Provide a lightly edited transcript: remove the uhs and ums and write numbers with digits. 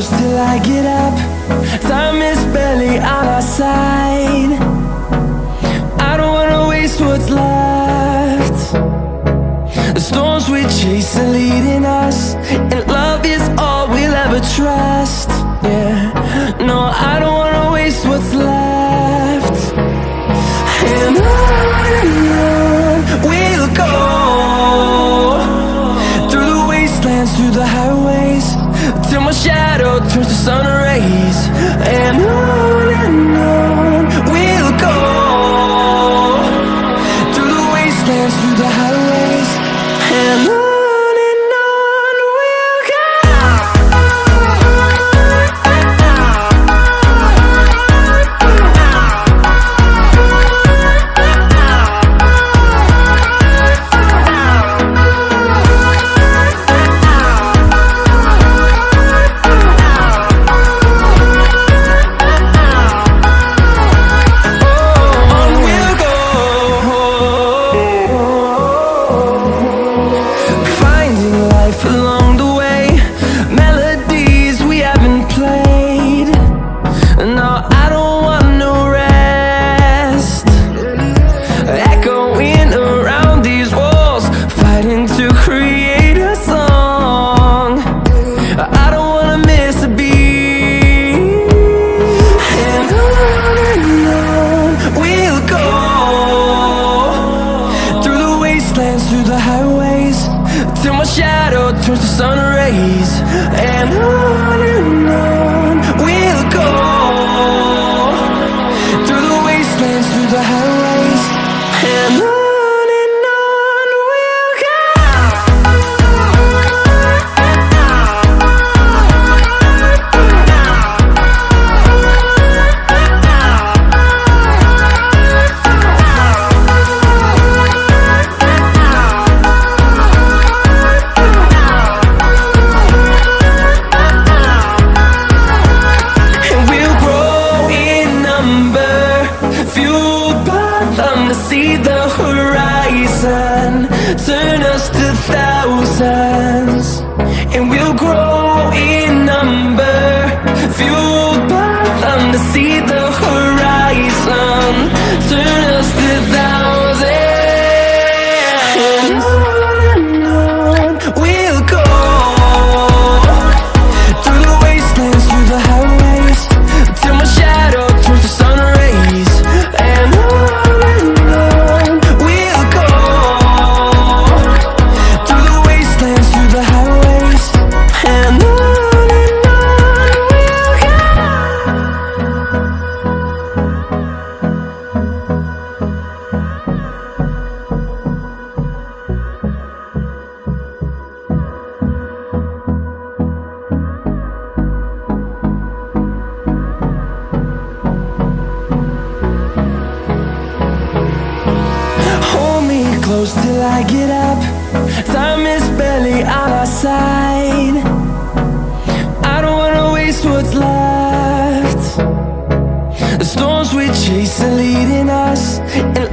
close till I get up. Time is barely on our side. I don't wanna waste what's left. The storms we chase are leading us, and love is all we'll ever trust. Yeah, no, I don't wanna waste what's left. And on we'll go, through the wastelands, through the highways, till my shadow turns to sun rays. And on we'll go, through the wastelands, through the highways, and on we'll go. Along the way, melodies we haven't played. No, I don't want no rest. Echoing around these walls, fighting to create a song. I don't wanna miss a beat. And on we'll go, through the wastelands, through the highways, till my shadow turns to sun rays. And on we'll go, through the wastelands, through the highways, and on we'll go. To see the horizon turn us to thousands, and we'll grow in number, fueled by them. To see the horizon turn us to thousands, and on we'll go, through the wastelands, through the highways, till my shadow turns to sun rays. And close till I get up. Time is barely on our side. I don't wanna waste what's left. The storms we chase are leading us, and